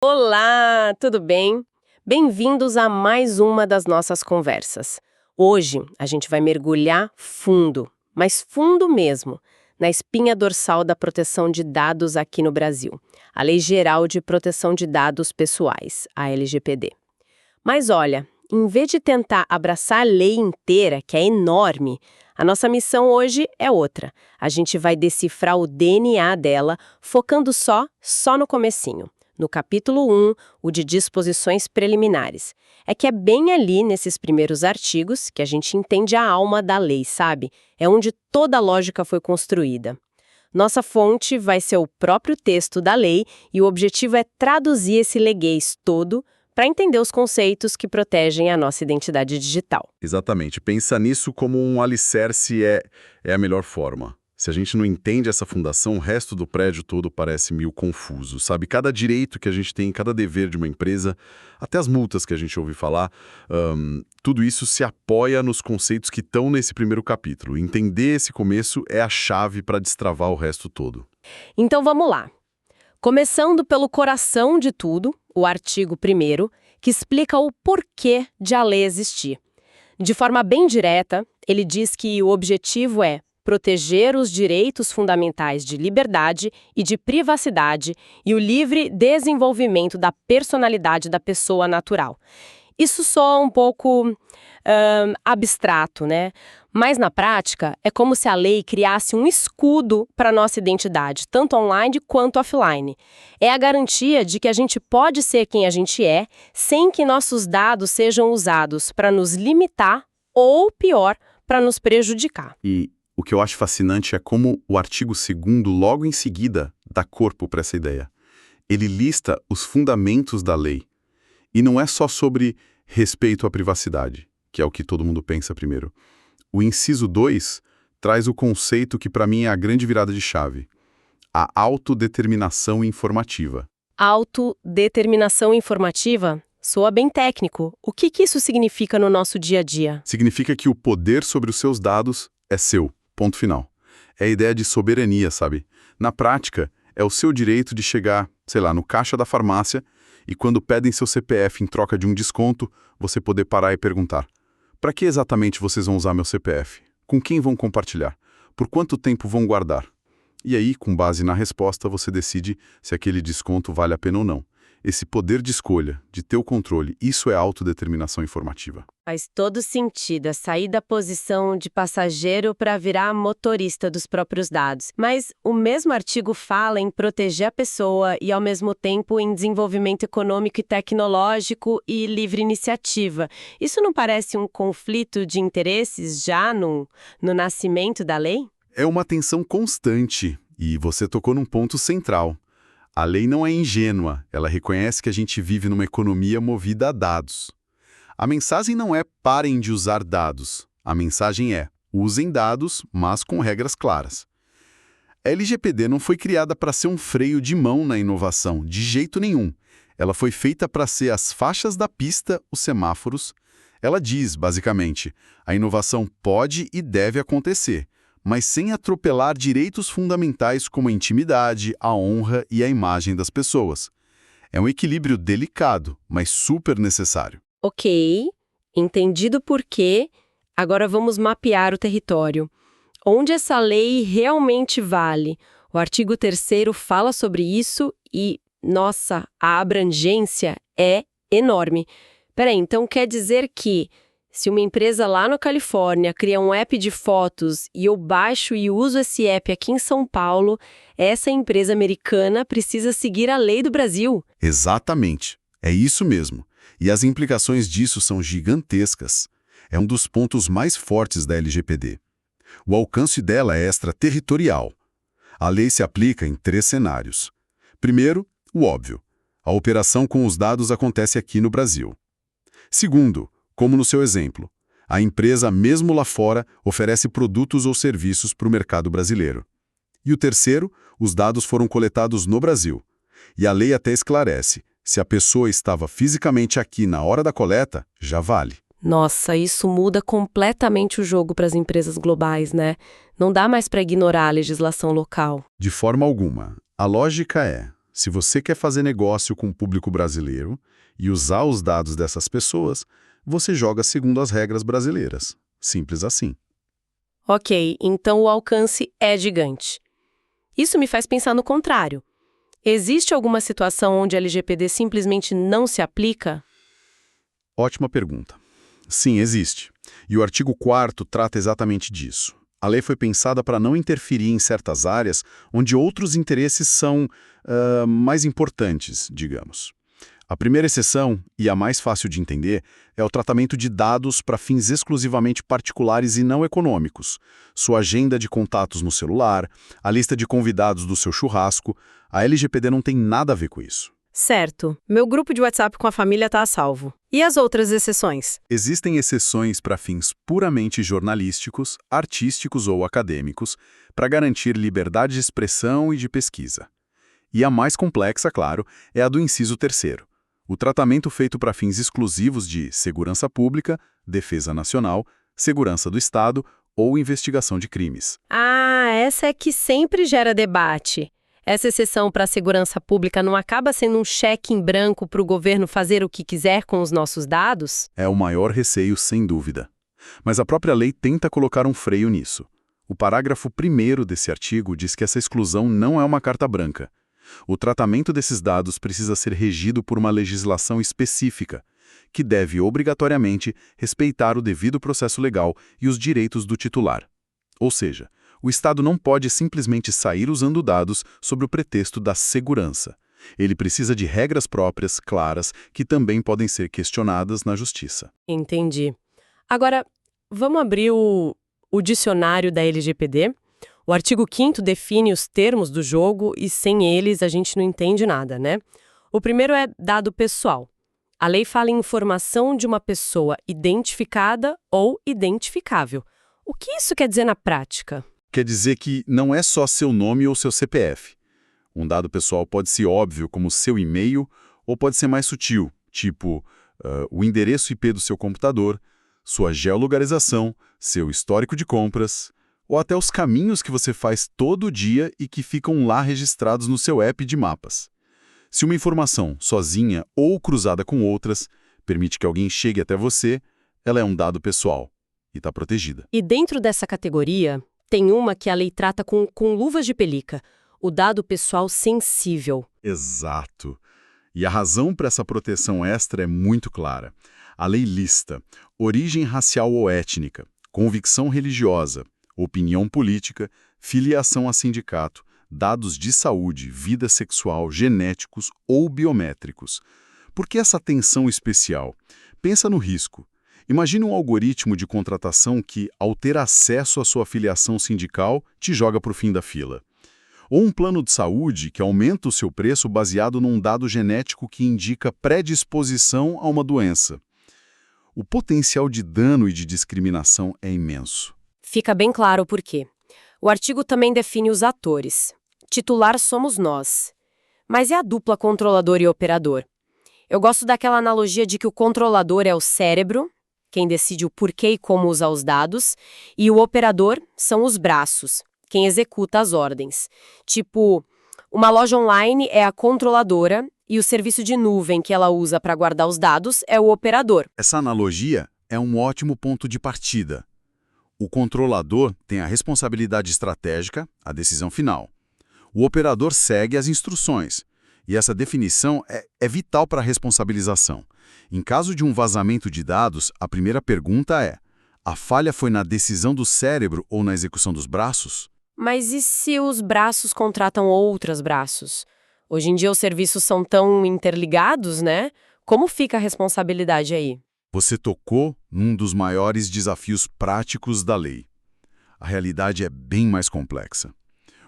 Olá, tudo bem? Bem-vindos a mais uma das nossas conversas. Hoje a gente vai mergulhar fundo, mas fundo mesmo, na espinha dorsal da proteção de dados aqui no Brasil, a Lei Geral de Proteção de Dados Pessoais, a LGPD. Mas olha, em vez de tentar abraçar a lei inteira, que é enorme, a nossa missão hoje é outra. A gente vai decifrar o DNA dela, focando só no comecinho. No capítulo 1, o de disposições preliminares. É que é bem ali, nesses primeiros artigos, que a gente entende a alma da lei, sabe? É onde toda a lógica foi construída. Nossa fonte vai ser o próprio texto da lei e o objetivo é traduzir esse leguês todo para entender os conceitos que protegem a nossa identidade digital. Exatamente. Pensa nisso como um alicerce é a melhor forma. Se a gente não entende essa fundação, o resto do prédio todo parece meio confuso, sabe? Cada direito que a gente tem, cada dever de uma empresa, até as multas que a gente ouve falar, tudo isso se apoia nos conceitos que estão nesse primeiro capítulo. Entender esse começo é a chave para destravar o resto todo. Então vamos lá. Começando pelo coração de tudo, o artigo 1º, que explica o porquê de a lei existir. De forma bem direta, ele diz que o objetivo é proteger os direitos fundamentais de liberdade e de privacidade e o livre desenvolvimento da personalidade da pessoa natural. Isso soa um pouco abstrato, né? Mas na prática, é como se a lei criasse um escudo para a nossa identidade, tanto online quanto offline. É a garantia de que a gente pode ser quem a gente é, sem que nossos dados sejam usados para nos limitar ou, pior, para nos prejudicar. E o que eu acho fascinante é como o artigo 2º, logo em seguida, dá corpo para essa ideia. Ele lista os fundamentos da lei. E não é só sobre respeito à privacidade, que é o que todo mundo pensa primeiro. O inciso 2 traz o conceito que para mim é a grande virada de chave. A autodeterminação informativa. Autodeterminação informativa? Soa bem técnico. O que isso significa no nosso dia a dia? Significa que o poder sobre os seus dados é seu. Ponto final. É a ideia de soberania, sabe? Na prática, é o seu direito de chegar, sei lá, no caixa da farmácia e quando pedem seu CPF em troca de um desconto, você poder parar e perguntar: para que exatamente vocês vão usar meu CPF? Com quem vão compartilhar? Por quanto tempo vão guardar? E aí, com base na resposta, você decide se aquele desconto vale a pena ou não. Esse poder de escolha, de ter o controle, isso é autodeterminação informativa. Faz todo sentido a sair da posição de passageiro para virar motorista dos próprios dados. Mas o mesmo artigo fala em proteger a pessoa e, ao mesmo tempo, em desenvolvimento econômico e tecnológico e livre iniciativa. Isso não parece um conflito de interesses já no nascimento da lei? É uma tensão constante, e você tocou num ponto central. A lei não é ingênua, ela reconhece que a gente vive numa economia movida a dados. A mensagem não é parem de usar dados, a mensagem é usem dados, mas com regras claras. A LGPD não foi criada para ser um freio de mão na inovação, de jeito nenhum. Ela foi feita para ser as faixas da pista, os semáforos. Ela diz, basicamente, a inovação pode e deve acontecer, mas sem atropelar direitos fundamentais como a intimidade, a honra e a imagem das pessoas. É um equilíbrio delicado, mas super necessário. Ok, entendido o porquê, agora vamos mapear o território. Onde essa lei realmente vale? O artigo 3º fala sobre isso e, nossa, a abrangência é enorme. Peraí, então quer dizer que se uma empresa lá na Califórnia cria um app de fotos e eu baixo e uso esse app aqui em São Paulo, essa empresa americana precisa seguir a lei do Brasil? Exatamente. É isso mesmo. E as implicações disso são gigantescas. É um dos pontos mais fortes da LGPD. O alcance dela é extraterritorial. A lei se aplica em 3 cenários. Primeiro, o óbvio. A operação com os dados acontece aqui no Brasil. Segundo, como no seu exemplo, a empresa, mesmo lá fora, oferece produtos ou serviços para o mercado brasileiro. E o terceiro, os dados foram coletados no Brasil. E a lei até esclarece, se a pessoa estava fisicamente aqui na hora da coleta, já vale. Nossa, isso muda completamente o jogo para as empresas globais, né? Não dá mais para ignorar a legislação local. De forma alguma. A lógica é, Se você quer fazer negócio com o público brasileiro e usar os dados dessas pessoas, você joga segundo as regras brasileiras. Simples assim. Ok, então o alcance é gigante. Isso me faz pensar no contrário. Existe alguma situação onde a LGPD simplesmente não se aplica? Ótima pergunta. Sim, existe. E o artigo 4º trata exatamente disso. A lei foi pensada para não interferir em certas áreas onde outros interesses são mais importantes, digamos. A primeira exceção, e a mais fácil de entender, é o tratamento de dados para fins exclusivamente particulares e não econômicos. Sua agenda de contatos no celular, a lista de convidados do seu churrasco, a LGPD não tem nada a ver com isso. Certo. Meu grupo de WhatsApp com a família está a salvo. E as outras exceções? Existem exceções para fins puramente jornalísticos, artísticos ou acadêmicos, para garantir liberdade de expressão e de pesquisa. E a mais complexa, claro, é a do inciso 3º. O tratamento feito para fins exclusivos de segurança pública, defesa nacional, segurança do Estado ou investigação de crimes. Ah, essa é que sempre gera debate. Essa exceção para a segurança pública não acaba sendo um cheque em branco para o governo fazer o que quiser com os nossos dados? É o maior receio, sem dúvida. Mas a própria lei tenta colocar um freio nisso. O parágrafo 1º desse artigo diz que essa exclusão não é uma carta branca. O tratamento desses dados precisa ser regido por uma legislação específica, que deve obrigatoriamente respeitar o devido processo legal e os direitos do titular. Ou seja, o Estado não pode simplesmente sair usando dados sob o pretexto da segurança. Ele precisa de regras próprias, claras, que também podem ser questionadas na Justiça. Entendi. Agora, vamos abrir o dicionário da LGPD? O artigo 5º define os termos do jogo e sem eles a gente não entende nada, né? O primeiro é dado pessoal. A lei fala em informação de uma pessoa identificada ou identificável. O que isso quer dizer na prática? Quer dizer que não é só seu nome ou seu CPF. Um dado pessoal pode ser óbvio, como seu e-mail, ou pode ser mais sutil, tipo o endereço IP do seu computador, sua geolocalização, seu histórico de compras, ou até os caminhos que você faz todo dia e que ficam lá registrados no seu app de mapas. Se uma informação, sozinha ou cruzada com outras, permite que alguém chegue até você, ela é um dado pessoal e está protegida. E dentro dessa categoria, tem uma que a lei trata com luvas de pelica, o dado pessoal sensível. Exato. E a razão para essa proteção extra é muito clara. A lei lista origem racial ou étnica, convicção religiosa, opinião política, filiação a sindicato, dados de saúde, vida sexual, genéticos ou biométricos. Por que essa atenção especial? Pensa no risco. Imagine um algoritmo de contratação que, ao ter acesso à sua filiação sindical, te joga para o fim da fila. Ou um plano de saúde que aumenta o seu preço baseado num dado genético que indica predisposição a uma doença. O potencial de dano e de discriminação é imenso. Fica bem claro o porquê. O artigo também define os atores. Titular somos nós. Mas é a dupla controlador e operador. Eu gosto daquela analogia de que o controlador é o cérebro, quem decide o porquê e como usar os dados, e o operador são os braços, quem executa as ordens. Tipo, uma loja online é a controladora e o serviço de nuvem que ela usa para guardar os dados é o operador. Essa analogia é um ótimo ponto de partida. O controlador tem a responsabilidade estratégica, a decisão final. O operador segue as instruções, e essa definição é vital para a responsabilização. Em caso de um vazamento de dados, a primeira pergunta é: a falha foi na decisão do cérebro ou na execução dos braços? Mas e se os braços contratam outros braços? Hoje em dia os serviços são tão interligados, né? Como fica a responsabilidade aí? Você tocou num dos maiores desafios práticos da lei. A realidade é bem mais complexa.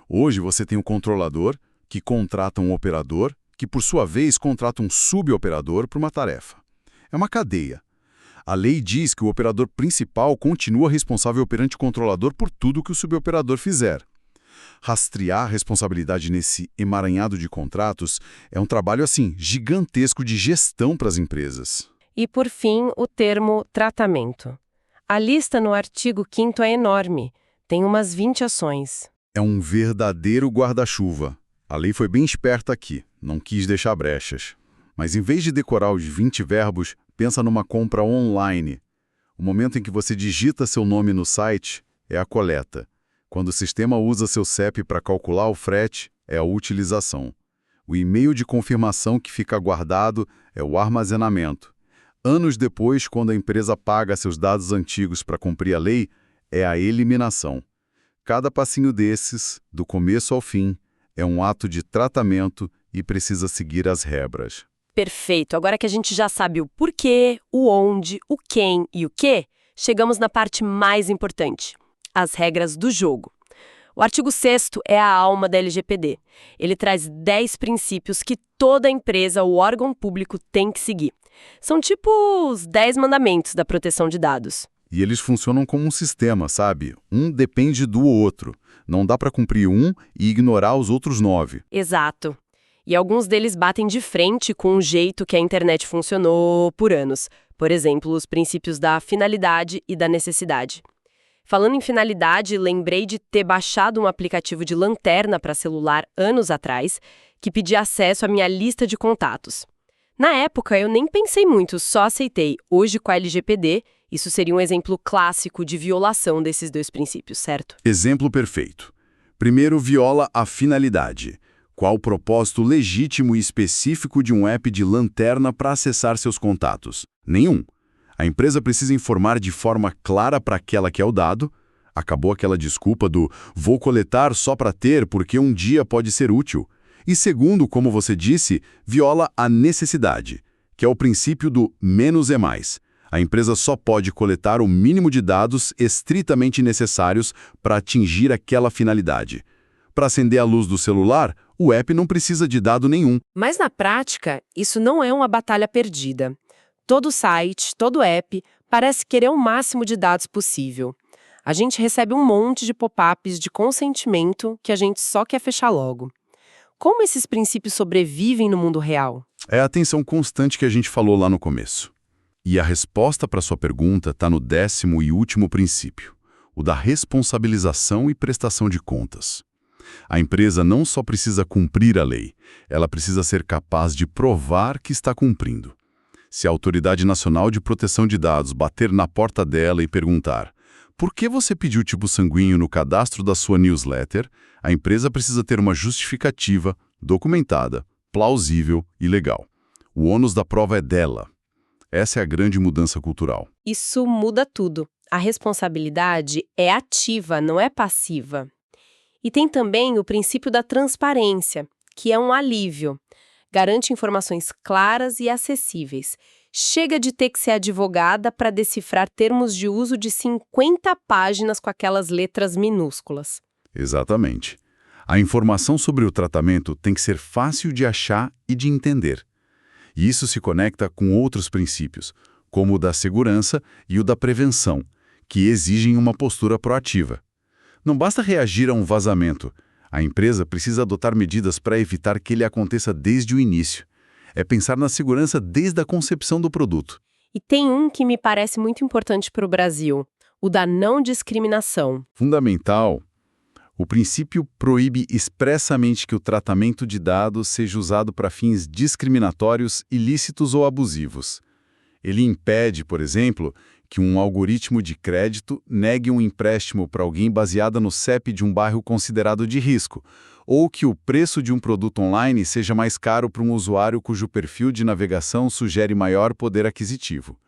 Hoje você tem um controlador que contrata um operador, que por sua vez contrata um suboperador para uma tarefa. É uma cadeia. A lei diz que o operador principal continua responsável perante o controlador por tudo que o suboperador fizer. Rastrear a responsabilidade nesse emaranhado de contratos é um trabalho, gigantesco de gestão para as empresas. E, por fim, o termo tratamento. A lista no artigo 5º é enorme. Tem umas 20 ações. É um verdadeiro guarda-chuva. A lei foi bem esperta aqui. não quis deixar brechas. Mas em vez de decorar os 20 verbos, pensa numa compra online. O momento em que você digita seu nome no site é a coleta. Quando o sistema usa seu CEP para calcular o frete, é a utilização. O e-mail de confirmação que fica guardado é o armazenamento. Anos depois, quando a empresa paga seus dados antigos para cumprir a lei, é a eliminação. Cada passinho desses, do começo ao fim, é um ato de tratamento e precisa seguir as regras. Perfeito. Agora que a gente já sabe o porquê, o onde, o quem e o quê, chegamos na parte mais importante: as regras do jogo. O artigo 6º é a alma da LGPD. Ele traz 10 princípios que toda empresa ou órgão público tem que seguir. São tipo os 10 mandamentos da proteção de dados. E eles funcionam como um sistema, sabe? Um depende do outro. Não dá para cumprir um e ignorar os outros 9. Exato. E alguns deles batem de frente com o jeito que a internet funcionou por anos. Por exemplo, os princípios da finalidade e da necessidade. Falando em finalidade, lembrei de ter baixado um aplicativo de lanterna para celular anos atrás, que pedia acesso à minha lista de contatos. Na época, eu nem pensei muito, só aceitei. Hoje, com a LGPD, isso seria um exemplo clássico de violação desses 2 princípios, certo? Exemplo perfeito. Primeiro, viola a finalidade. Qual o propósito legítimo e específico de um app de lanterna para acessar seus contatos? Nenhum. A empresa precisa informar de forma clara para aquela que é o dado. Acabou aquela desculpa do vou coletar só para ter porque um dia pode ser útil. E segundo, como você disse, viola a necessidade, que é o princípio do menos é mais. A empresa só pode coletar o mínimo de dados estritamente necessários para atingir aquela finalidade. Para acender a luz do celular, o app não precisa de dado nenhum. Mas na prática, isso não é uma batalha perdida. Todo site, todo app, parece querer o máximo de dados possível. A gente recebe um monte de pop-ups de consentimento que a gente só quer fechar logo. Como esses princípios sobrevivem no mundo real? É a atenção constante que a gente falou lá no começo. E a resposta para sua pergunta está no 10º e último princípio, o da responsabilização e prestação de contas. A empresa não só precisa cumprir a lei, ela precisa ser capaz de provar que está cumprindo. Se a Autoridade Nacional de Proteção de Dados bater na porta dela e perguntar por que você pediu tipo sanguíneo no cadastro da sua newsletter, a empresa precisa ter uma justificativa, documentada, plausível e legal. O ônus da prova é dela. Essa é a grande mudança cultural. Isso muda tudo. A responsabilidade é ativa, não é passiva. E tem também o princípio da transparência, que é um alívio. Garante informações claras e acessíveis. Chega de ter que ser advogada para decifrar termos de uso de 50 páginas com aquelas letras minúsculas. Exatamente. A informação sobre o tratamento tem que ser fácil de achar e de entender. E isso se conecta com outros princípios, como o da segurança e o da prevenção, que exigem uma postura proativa. Não basta reagir a um vazamento. A empresa precisa adotar medidas para evitar que ele aconteça desde o início. É pensar na segurança desde a concepção do produto. E tem um que me parece muito importante para o Brasil, o da não discriminação. Fundamental. O princípio proíbe expressamente que o tratamento de dados seja usado para fins discriminatórios, ilícitos ou abusivos. Ele impede, por exemplo, que um algoritmo de crédito negue um empréstimo para alguém baseado no CEP de um bairro considerado de risco, ou que o preço de um produto online seja mais caro para um usuário cujo perfil de navegação sugere maior poder aquisitivo.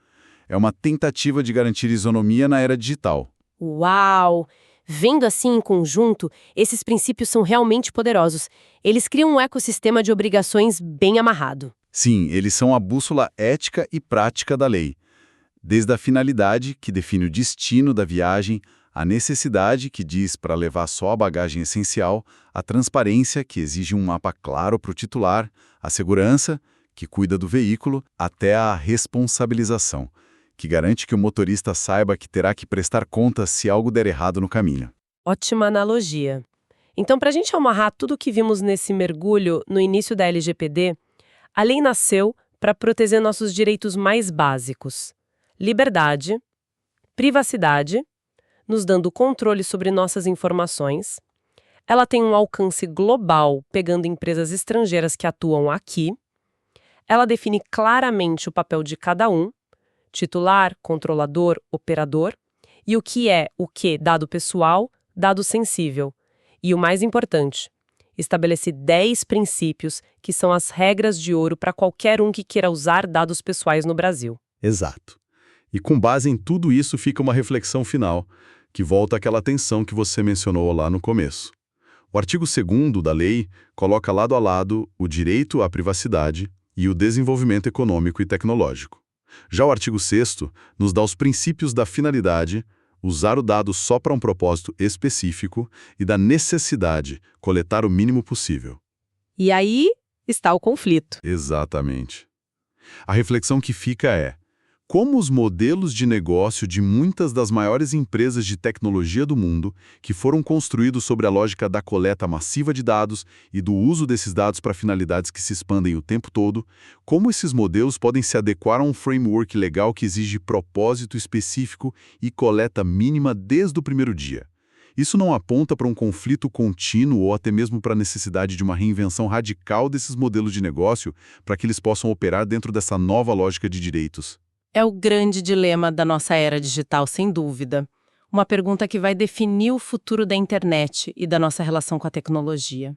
É uma tentativa de garantir isonomia na era digital. Uau! Vendo assim em conjunto, esses princípios são realmente poderosos. Eles criam um ecossistema de obrigações bem amarrado. Sim, eles são a bússola ética e prática da lei. Desde a finalidade, que define o destino da viagem, a necessidade, que diz para levar só a bagagem essencial, a transparência, que exige um mapa claro para o titular, a segurança, que cuida do veículo, até a responsabilização, que garante que o motorista saiba que terá que prestar contas se algo der errado no caminho. Ótima analogia. Então, para a gente amarrar tudo o que vimos nesse mergulho no início da LGPD, a lei nasceu para proteger nossos direitos mais básicos: liberdade, privacidade, nos dando controle sobre nossas informações, Ela tem um alcance global, pegando empresas estrangeiras que atuam aqui. Ela define claramente o papel de cada um, titular, controlador, operador, e o que é o que, dado pessoal, dado sensível. E o mais importante, estabelece 10 princípios que são as regras de ouro para qualquer um que queira usar dados pessoais no Brasil. Exato. E com base em tudo isso fica uma reflexão final, que volta àquela tensão que você mencionou lá no começo. O artigo 2º da lei coloca lado a lado o direito à privacidade e o desenvolvimento econômico e tecnológico. Já o artigo 6º nos dá os princípios da finalidade, usar o dado só para um propósito específico e da necessidade, coletar o mínimo possível. E aí está o conflito. Exatamente. A reflexão que fica é: como os modelos de negócio de muitas das maiores empresas de tecnologia do mundo, que foram construídos sobre a lógica da coleta massiva de dados e do uso desses dados para finalidades que se expandem o tempo todo, como esses modelos podem se adequar a um framework legal que exige propósito específico e coleta mínima desde o primeiro dia? Isso não aponta para um conflito contínuo ou até mesmo para a necessidade de uma reinvenção radical desses modelos de negócio para que eles possam operar dentro dessa nova lógica de direitos? É o grande dilema da nossa era digital, sem dúvida. Uma pergunta que vai definir o futuro da internet e da nossa relação com a tecnologia.